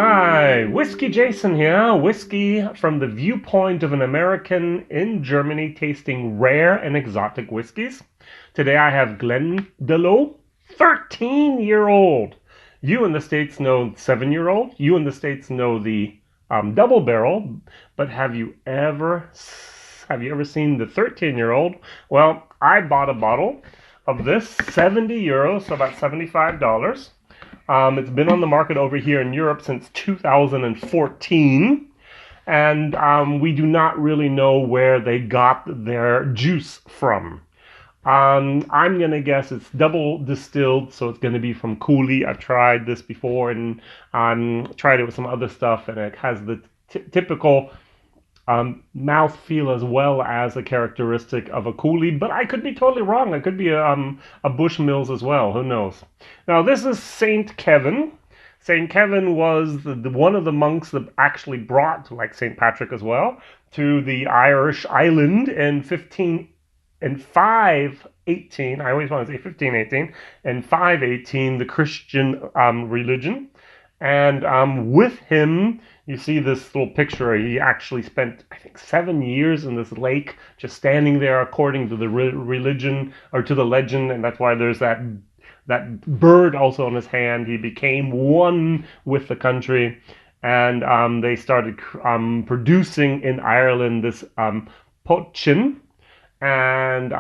Hi, Whiskey Jason here. Whiskey from the viewpoint of an American in Germany tasting rare and exotic whiskeys. Today I have Glendalough, 13-year-old. You in the States know 7-year-old. You in the States know the double barrel. But have you ever seen the 13-year-old? Well, I bought a bottle of this, 70 euros, so about $75. It's been on the market over here in Europe since 2014, and we do not really know where they got their juice from. I'm going to guess it's double distilled, so it's going to be from Cooley. I've tried this before and tried it with some other stuff, and it has the typical mouth feel as well as a characteristic of a Cooley, but I could be totally wrong. It could be a Bushmills as well. Who knows? Now, this is St. Kevin. St. Kevin was one of the monks that actually brought, like St. Patrick as well, to the Irish island in 518. I always want to say 1518. In 518, the Christian religion. And with him, you see this little picture. He actually spent, I think, 7 years in this lake, just standing there according to the religion, or to the legend, and that's why there's that bird also on his hand. He became one with the country, and they started producing in Ireland this poitín, and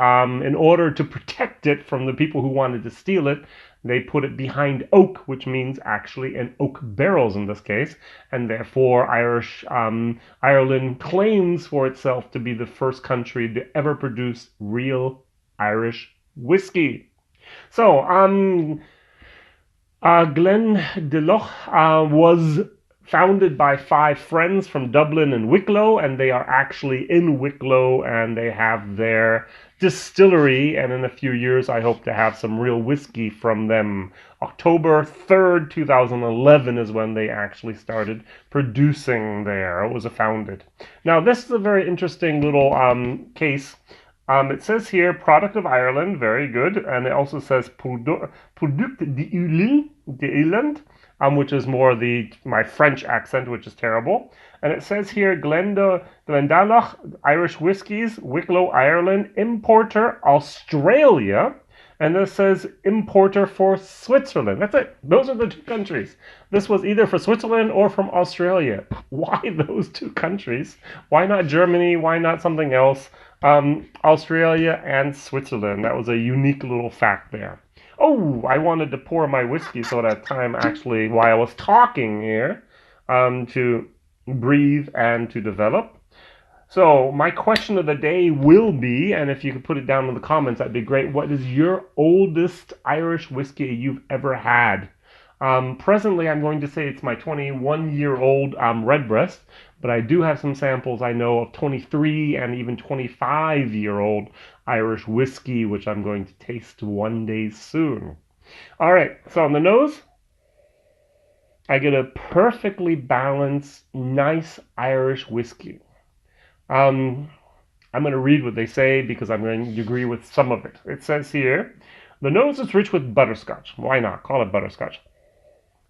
in order to protect it from the people who wanted to steal it, they put it behind oak, which means actually in oak barrels in this case, and therefore Ireland claims for itself to be the first country to ever produce real Irish whiskey. So, Glendalough was founded by 5 friends from Dublin and Wicklow, and they are actually in Wicklow, and they have their distillery, and in a few years I hope to have some real whiskey from them. October 3rd, 2011 is when they actually started producing there. It was founded. Now, this is a very interesting little case. It says here, product of Ireland, very good, and it also says product d'Ireland, which is more my French accent, which is terrible. And it says here, Glendalough Irish Whiskies, Wicklow, Ireland, importer, Australia, and this says importer for Switzerland. That's it. Those are the 2 countries. This was either for Switzerland or from Australia. Why those 2 countries? Why not Germany? Why not something else? Australia and Switzerland. That was a unique little fact there. Oh, I wanted to pour my whiskey so that time actually, while I was talking here, to breathe and to develop. So my question of the day will be, and if you could put it down in the comments, that'd be great. What is your oldest Irish whiskey you've ever had? Presently, I'm going to say it's my 21-year-old Redbreast, but I do have some samples I know of 23 and even 25-year-old Irish whiskey, which I'm going to taste one day soon. All right, so on the nose, I get a perfectly balanced, nice Irish whiskey. I'm going to read what they say because I'm going to agree with some of it. It says here, the nose is rich with butterscotch. Why not? Call it butterscotch.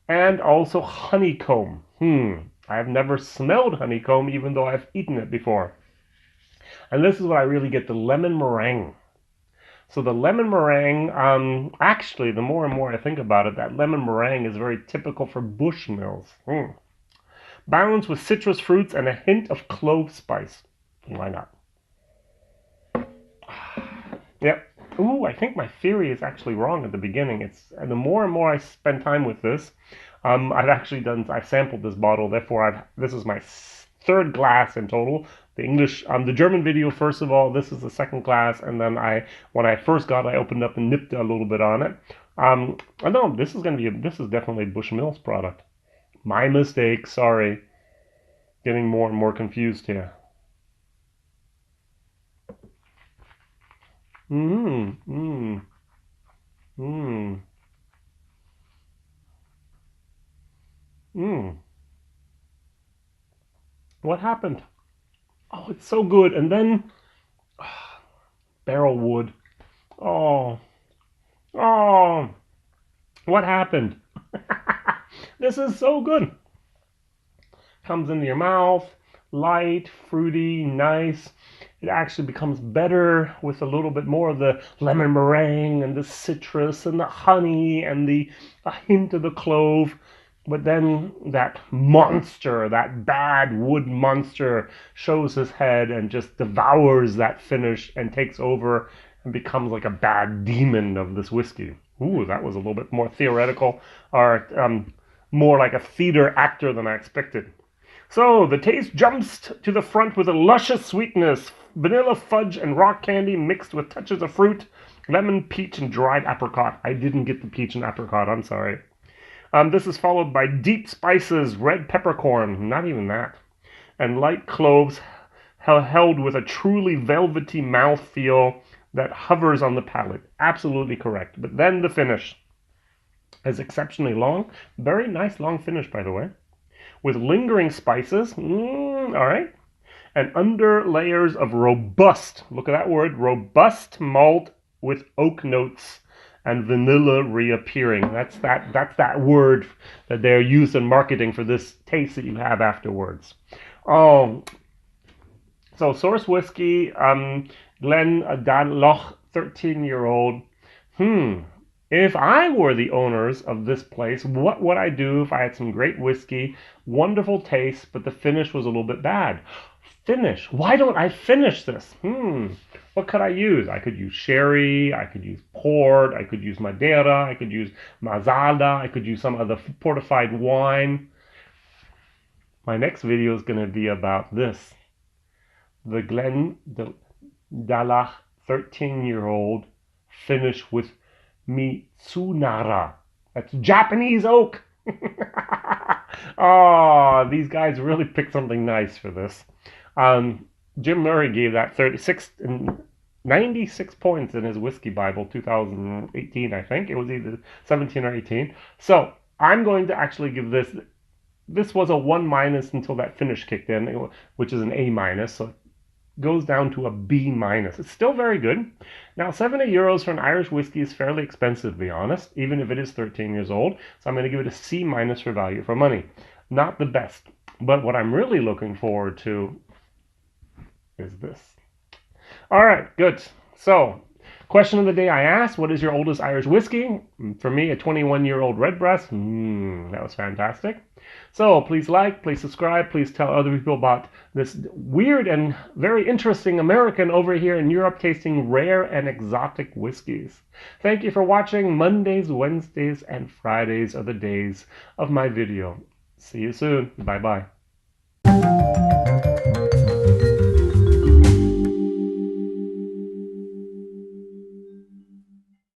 And also honeycomb. I have never smelled honeycomb, even though I've eaten it before. And this is what I really get, the lemon meringue. So the lemon meringue, actually, the more and more I think about it, that lemon meringue is very typical for Bushmills. Balanced with citrus fruits and a hint of clove spice. Why not? Yep. Ooh, I think my theory is actually wrong at the beginning. And the more and more I spend time with this, I've sampled this bottle. Therefore, this is my 3rd glass in total. The German video, first of all, this is the 2nd glass, and then when I first got it, I opened up and nipped a little bit on it. No, this is definitely a Bushmills product. My mistake, sorry. Getting more and more confused here. What happened? Oh, it's so good. And then barrel wood. Oh, what happened? This is so good. comes into your mouth, light, fruity, nice. It actually becomes better with a little bit more of the lemon meringue and the citrus and the honey and a hint of the clove. But then that monster, that bad wood monster, shows his head and just devours that finish and takes over and becomes like a bad demon of this whiskey. Ooh, that was a little bit more theoretical, or more like a theater actor than I expected. So the taste jumps to the front with a luscious sweetness, vanilla fudge and rock candy mixed with touches of fruit, lemon, peach, and dried apricot. I didn't get the peach and apricot, I'm sorry. This is followed by deep spices, red peppercorn, not even that, and light cloves held with a truly velvety mouthfeel that hovers on the palate. Absolutely correct. But then the finish is exceptionally long. Very nice long finish, by the way. With lingering spices, all right, and under layers of robust, look at that word, robust malt with oak notes and vanilla reappearing. That's that word that they're used in marketing for this taste that you have afterwards. Oh, so source whiskey, Glendalough, 13-year-old. If I were the owners of this place, what would I do if I had some great whiskey, wonderful taste, but the finish was a little bit bad? Finish. Why don't I finish this? What could I use? I could use sherry, I could use port, I could use Madeira, I could use Mazada, I could use some other fortified wine. My next video is going to be about this. The Glendalough 13-year-old finish with Mitsunara. That's Japanese oak. Oh, these guys really picked something nice for this. Jim Murray gave that 96 points in his Whiskey Bible 2018, I think. It was either 17 or 18. So I'm going to actually give this. This was a 1- until that finish kicked in, which is an A-. So it goes down to a B-. It's still very good. Now, 70 euros for an Irish whiskey is fairly expensive, to be honest, even if it is 13 years old. So I'm going to give it a C- for value for money. Not the best. But what I'm really looking forward to is this. All right, good. So, question of the day I asked, what is your oldest Irish whiskey? For me, a 21-year-old Redbreast. That was fantastic. So please like, please subscribe, please tell other people about this weird and very interesting American over here in Europe tasting rare and exotic whiskeys. Thank you for watching. Mondays, Wednesdays, and Fridays are the days of my video. See you soon. Bye-bye.